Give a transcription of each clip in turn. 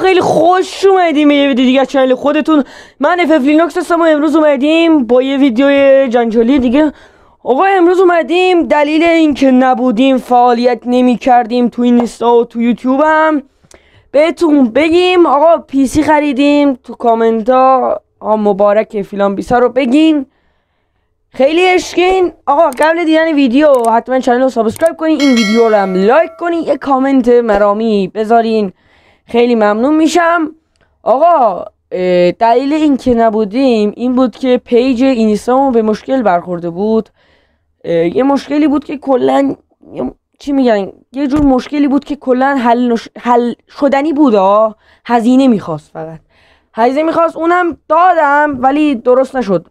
خیلی خوش اومدیم به یه ویدیو دیگه از چنل خودتون. من اف لینوکس هستم و امروز اومدیم با یه ویدیو جنجالی دیگه. آقا امروز اومدیم دلیل اینکه نبودیم، فعالیت نمی کردیم تو اینستا و تو یوتیوب هم بهتون بگیم. آقا پیسی خریدیم، تو کامنت ها مبارک فیلان بیسا رو بگین، خیلی عشقین. آقا قبل دیدن ویدیو حتما چنل رو سابسکرایب کنین، این ویدیو رو هم لایک کنین، یه کامنت مرامی بذارین، خیلی ممنون میشم. آقا دلیل این که نبودیم این بود که پیج اینستامون به مشکل برخورده بود. یه مشکلی بود که کلا چی میگن، یه جور مشکلی بود که کلا حل شدنی بود. هزینه میخواست، فقط هزینه میخواست، اونم دادم ولی درست نشد.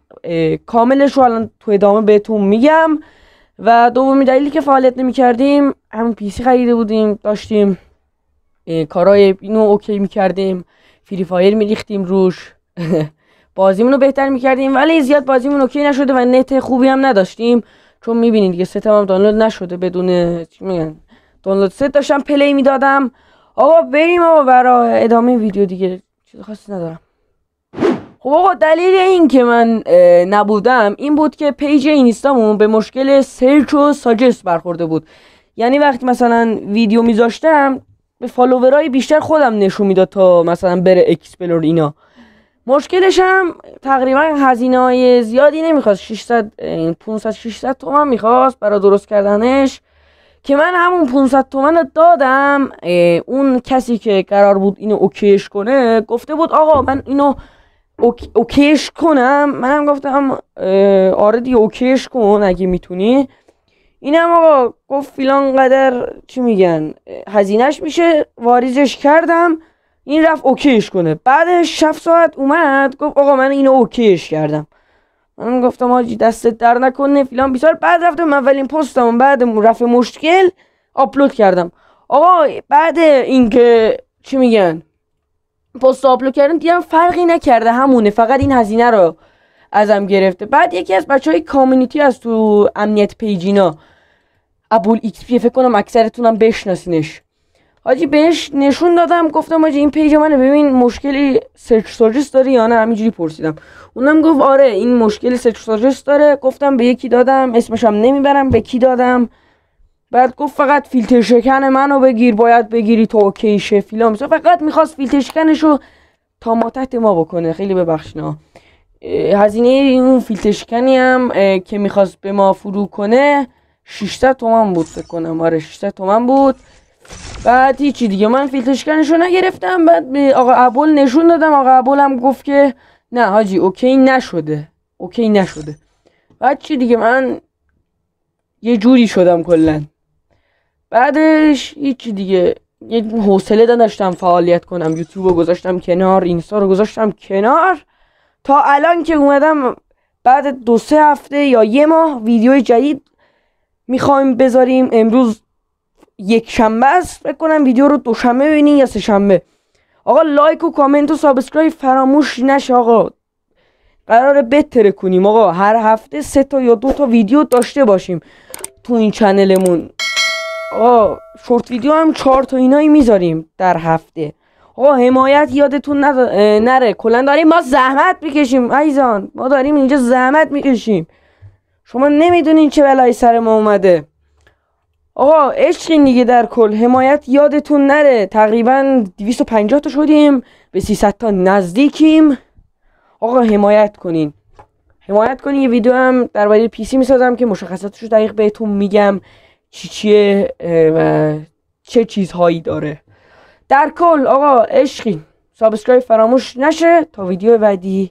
کاملش رو الان تو ادامه بهتون میگم. و دومی دلیلی که فعالیت نمیکردیم همون پیسی خریده بودیم، داشتیم کارهای اینو اوکی میکردیم، فری فایر میریختیم روش بازیمون رو بهتر میکردیم، ولی زیاد بازیمون اوکی نشده و نت خوبی هم نداشتیم، چون میبینید دیگه ستم هم دانلود نشده، بدون چی میگن دانلود ست داشتم پلی میدادم. آقا بریم برای ادامه ویدیو دیگه، چیز خاصی ندارم. خب آقا دلیل این که من نبودم این بود که پیج اینستامون به مشکل سرچ و ساجست برخورده بود. یعنی وقتی مثلا ویدیو میذاشتم به فالوورای بیشتر خودم نشون میداد تا مثلا بره اکسپلور اینا. مشکلش هم تقریبا هزینه‌های زیادی نمیخواست، 500-600 تومن میخواست برای درست کردنش، که من همون 500 تومن رو دادم. اون کسی که قرار بود اینو اوکیش کنه گفته بود آقا من اینو اوکیش کنم. منم گفتم آره دیگه اوکیش کن اگه میتونی. اینم آقا گفت فیلان قدر چی میگن هزینهش میشه، واریزش کردم، این رفت اوکیش کنه. بعدش 7 ساعت اومد گفت آقا من اینو اوکیش کردم. من گفتم آجی دستت در نکنه فیلان بیسار. بعد رفتم اولین پستم بعد رفع مشکل آپلود کردم. آقا بعد اینکه چی میگن پست آپلود کردم دیدم فرقی نکرده، همونه، فقط این هزینه رو ازم گرفته. بعد یکی از بچهای کامیونیتی از تو امنیت پیجینا، ابول ایکس پی، فکر کنم اکثرتونم بشناسینش، حاجی بهش نشون دادم، گفتم حاجی این پیج منه، ببین مشکلی سرچ ساجست داره یا نه. همینجوری پرسیدم، اونم گفت آره این مشکل سرچ ساجست داره. گفتم به یکی دادم، اسمش هم نمیبرم به کی دادم. بعد گفت فقط فیلتر شکن منو بگیر، باید بگیری تو اوکی شه فیلم. فقط میخواست فیلتر شکنشو تا ما تحت ما بکنه. خیلی ببخشنا، هزینه اون فیلتر شکنی هم که میخواست به ما فرو کنه 600 تومن بود فکر کنم. آره 600 تومن بود. بعد هیچی دیگه من فیلتر شکنشو نگرفتم. بعد به آقا ابول نشون دادم، آقا ابول هم گفت که نه حاجی اوکی نشده، اوکی نشده. بعد چی دیگه من یه جوری شدم کلا. بعدش هیچی دیگه، یه حوصله نداشتم فعالیت کنم، یوتیوب رو گذاشتم کنار، اینستا رو گذاشتم کنار، تا الان که اومدم بعد 2-3 هفته یا یه ماه ویدیو جدید میخوایم بذاریم. امروز یک شنبه است، فکر کنم ویدیو رو دوشنبه ببینین یا سه شنبه. آقا لایک و کامنت و سابسکرایب فراموش نشه. آقا قراره بهتره کنیم آقا، هر هفته 3 تا یا 2 تا ویدیو داشته باشیم تو این چنلمون. آقا شورت ویدیو هم 4 تا اینایی میذاریم در هفته. آقا حمایت یادتون نره، کلا داریم ما زحمت میکشیم عزیزان، ما داریم اینجا زحمت میکشیم، شما نمیدونین چه بلایی سر ما اومده. آقا عشقین دیگه، در کل حمایت یادتون نره. تقریبا 250 تا شدیم، به 300 تا نزدیکیم. آقا حمایت کنین، حمایت کنین. یه ویدیو هم درباره پی سی میسازم که مشخصاتشو دقیق بهتون میگم چیه و چه چیزهایی داره. در کل آقا عشقین، سابسکرایب فراموش نشه. تا ویدیو بعدی